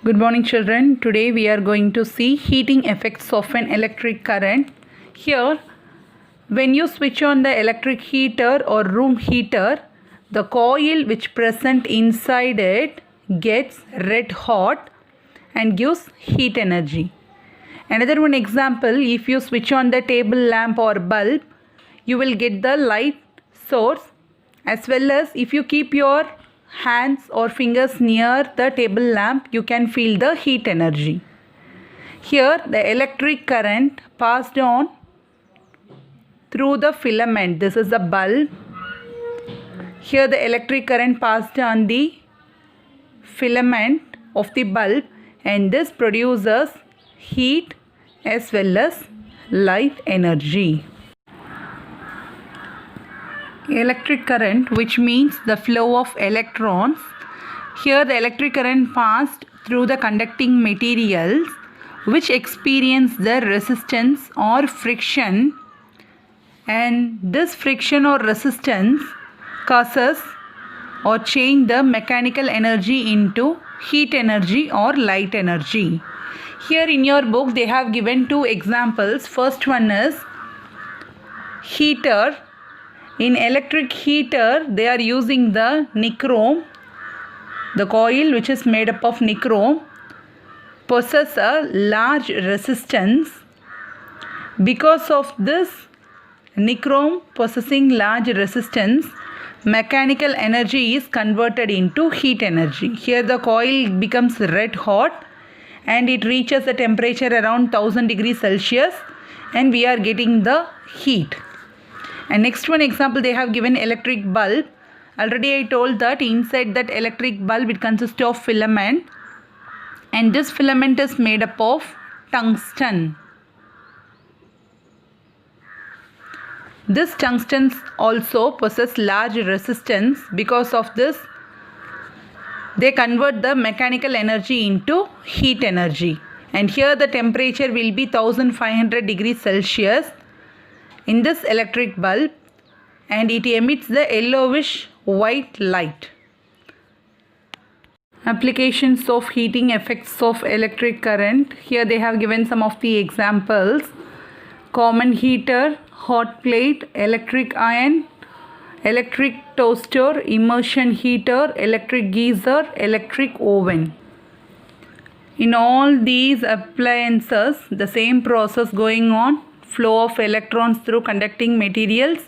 Good morning children. Today we are going to see heating effects of an electric current. Here, when you switch on the electric heater or room heater, the coil which present inside it gets red hot and gives heat energy. Another one example, if you switch on the table lamp or bulb, you will get the light source, as well as if you keep your hands or fingers near the table lamp, you can feel the heat energy. Here the electric current passed on through the filament. This is the bulb. Here the electric current passed on the filament of the bulb, and this produces heat as well as light energy. Electric current, which means the flow of electrons. Here the electric current passed through the conducting materials which experience the resistance or friction, and this friction or resistance causes or change the mechanical energy into heat energy or light energy. Here in your book they have given two examples. First one is heater. In electric heater, they are using the nichrome. The coil, which is made up of nichrome, possesses a large resistance. Because of this nichrome possessing large resistance, mechanical energy is converted into heat energy. Here the coil becomes red hot and it reaches a temperature around 1000 degrees Celsius, and we are getting the heat. And next one example, they have given electric bulb. Already I told that inside that electric bulb it consists of filament, and this filament is made up of tungsten. This tungsten also possess large resistance. Because of this, they convert the mechanical energy into heat energy. And here the temperature will be 1500 degrees Celsius in this electric bulb, and it emits the yellowish white light. Applications of heating effects of electric current. Here they have given some of the examples. Common heater, hot plate, electric iron, electric toaster, immersion heater, electric geyser, electric oven. In all these appliances, the same process going on. Flow of electrons through conducting materials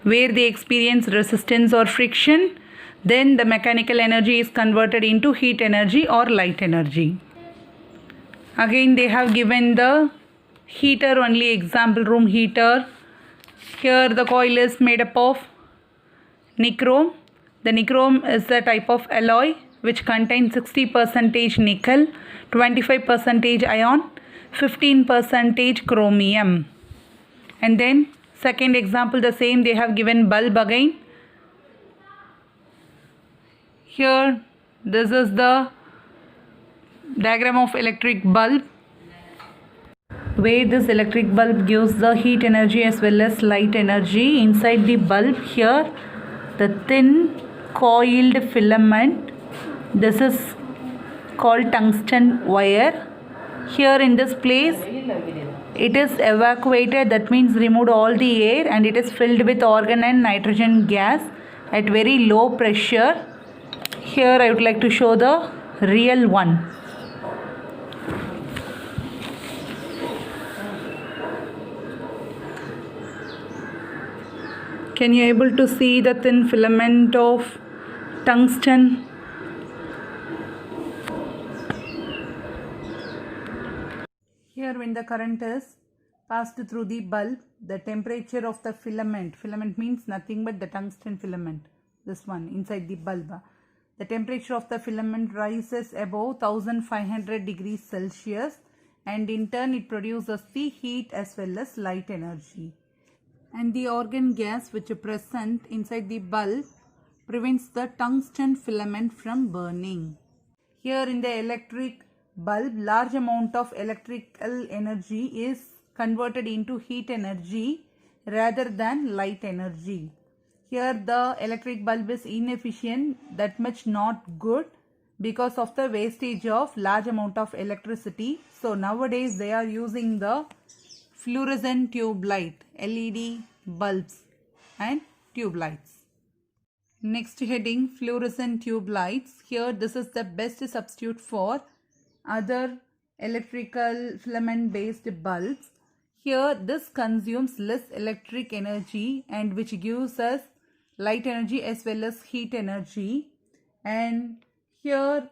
where they experience resistance or friction. Then the mechanical energy is converted into heat energy or light energy. Again they have given the heater only example, room heater. Here the coil is made up of nichrome. The nichrome is a type of alloy which contains 60% nickel, 25% iron, 15% chromium. And then second example, the same they have given bulb again. Here this is the diagram of electric bulb, where this electric bulb gives the heat energy as well as light energy. Inside the bulb, here the thin coiled filament, this is called tungsten wire. Here in this place it is evacuated, that means removed all the air, and it is filled with argon and nitrogen gas at very low pressure. Here I would like to show the real one. Can you able to see the thin filament of tungsten? Here when the current is passed through the bulb, the temperature of the filament means nothing but the tungsten filament, this one inside the bulb. The temperature of the filament rises above 1500 degrees Celsius, and in turn it produces the heat as well as light energy. And the argon gas which is present inside the bulb prevents the tungsten filament from burning. Here in the electric bulb, large amount of electrical energy is converted into heat energy rather than light energy. Here the electric bulb is inefficient, that much not good, because of the wastage of large amount of electricity. So nowadays they are using the fluorescent tube light, LED bulbs and tube lights. Next heading, fluorescent tube lights. Here this is the best substitute for other electrical filament based bulbs. Here this consumes less electric energy and which gives us light energy as well as heat energy. And here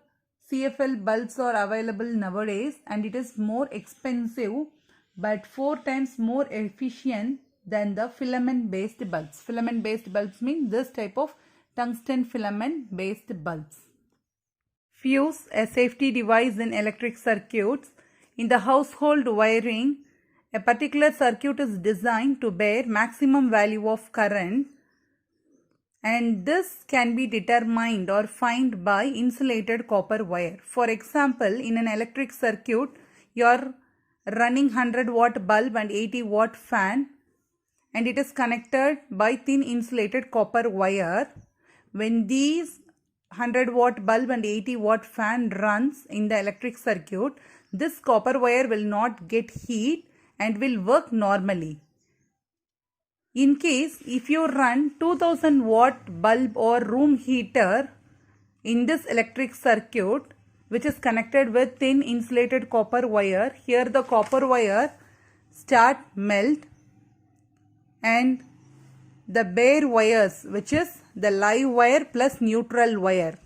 CFL bulbs are available nowadays and it is more expensive but 4 times more efficient than the filament based bulbs. Filament based bulbs mean this type of tungsten filament based bulbs. Fuse, a safety device in electric circuits. In the household wiring, a particular circuit is designed to bear maximum value of current, and this can be determined or found by insulated copper wire. For example, in an electric circuit, you are running 100-watt bulb and 80-watt fan, and it is connected by thin insulated copper wire. When these 100-watt bulb and 80-watt fan runs in the electric circuit, this copper wire will not get heat and will work normally. In case if you run 2000-watt bulb or room heater in this electric circuit which is connected with thin insulated copper wire, here the copper wire start melt and the bare wires, which is the live wire plus neutral wire,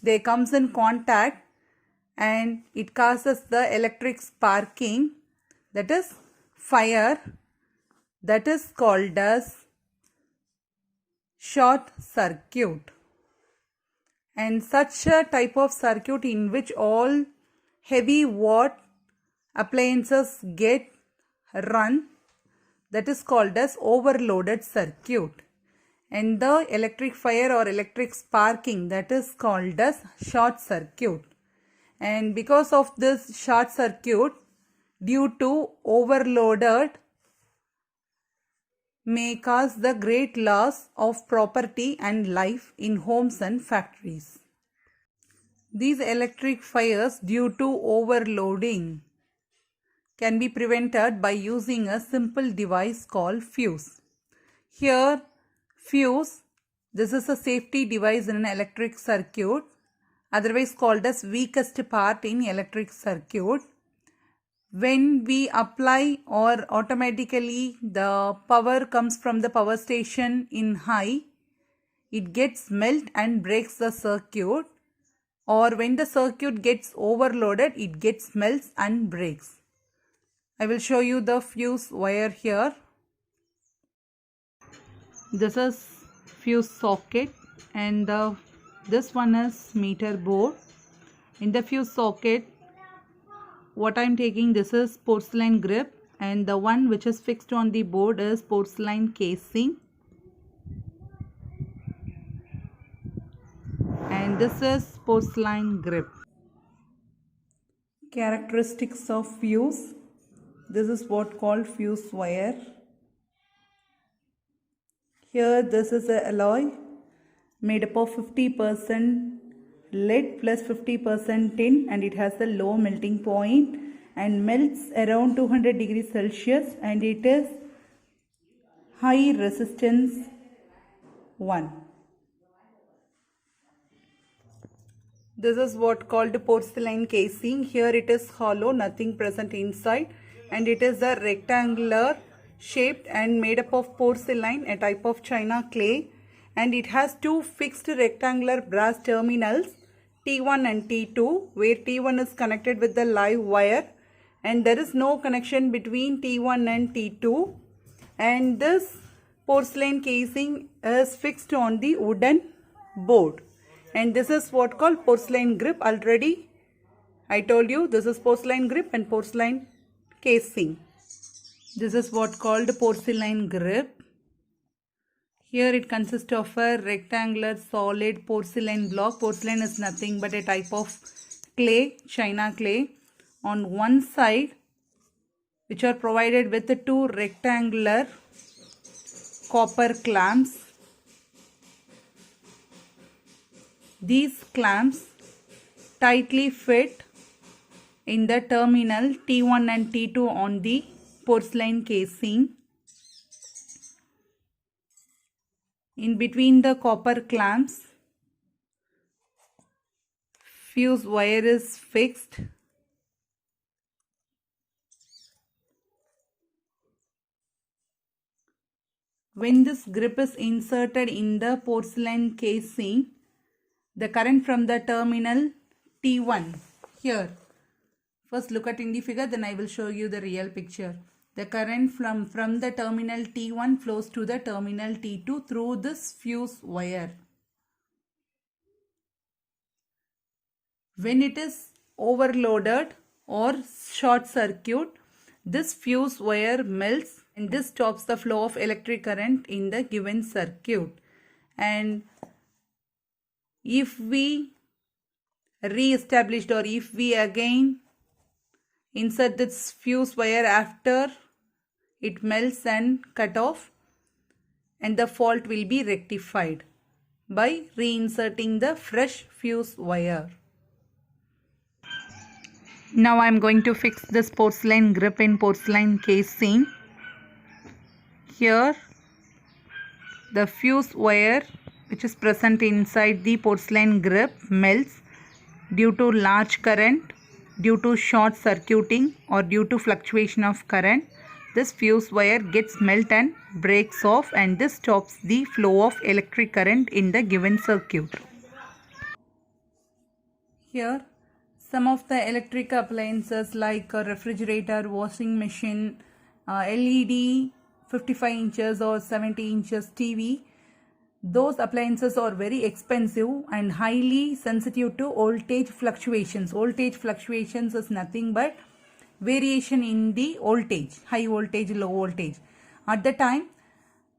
they comes in contact and it causes the electric sparking, that is fire, that is called as short circuit. And such a type of circuit in which all heavy watt appliances get run, that is called as overloaded circuit. And the electric fire or electric sparking, that is called as short circuit. And because of this short circuit, due to overloaded, may cause the great loss of property and life in homes and factories. These electric fires due to overloading can be prevented by using a simple device called fuse. Here, fuse, this is a safety device in an electric circuit, otherwise called as weakest part in electric circuit. When we apply or automatically the power comes from the power station in high, it gets melt and breaks the circuit, or when the circuit gets overloaded, it gets melts and breaks. I will show you the fuse wire here. This is fuse socket and this one is meter board. In the fuse socket, what I am taking, this is porcelain grip, and the one which is fixed on the board is porcelain casing, and this is porcelain grip. Characteristics of fuse. This is what called fuse wire. Here this is a alloy made up of 50% lead plus 50% tin, and it has a low melting point and melts around 200 degrees Celsius, and it is high resistance 1. This is what called porcelain casing. Here it is hollow, nothing present inside, and it is a rectangular shaped and made up of porcelain, a type of china clay, and it has two fixed rectangular brass terminals, T1 and T2, where T1 is connected with the live wire and there is no connection between T1 and T2, and this porcelain casing is fixed on the wooden board, and this is what called porcelain grip. Already I told you this is porcelain grip and porcelain casing. This is what called porcelain grip. Here it consists of a rectangular solid porcelain block. Porcelain is nothing but a type of clay, china clay, on one side, which are provided with the two rectangular copper clamps, These clamps tightly fit in the terminal T1 and T2 on the porcelain casing. In between the copper clamps, fuse wire is fixed. When this grip is inserted in the porcelain casing, the current from the terminal T1 here. First look at in the figure, then I will show you the real picture. The current from the terminal T1 flows to the terminal T2 through this fuse wire. When it is overloaded or short circuit, this fuse wire melts and this stops the flow of electric current in the given circuit. And if we re-established or if we again insert this fuse wire after it melts and cut off, and the fault will be rectified by reinserting the fresh fuse wire. Now I am going to fix this porcelain grip in porcelain casing. Here the fuse wire which is present inside the porcelain grip melts due to large current, due to short circuiting or due to fluctuation of current. This fuse wire gets melt and breaks off, and this stops the flow of electric current in the given circuit. Here some of the electric appliances like a refrigerator, washing machine, LED 55 inches or 70 inches TV, those appliances are very expensive and highly sensitive to voltage fluctuations. Voltage fluctuations is nothing but variation in the voltage, high voltage, low voltage. At the time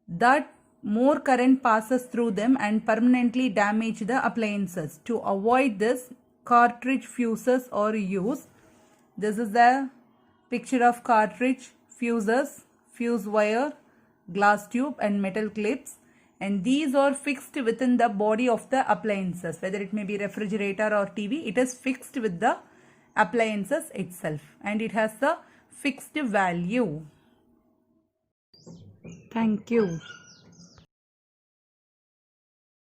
that more current passes through them and permanently damage the appliances. To avoid this, cartridge fuses are used. This is the picture of cartridge fuses, fuse wire, glass tube and metal clips, and these are fixed within the body of the appliances. Whether it may be refrigerator or TV, it is fixed with the appliances itself and it has the fixed value. Thank you.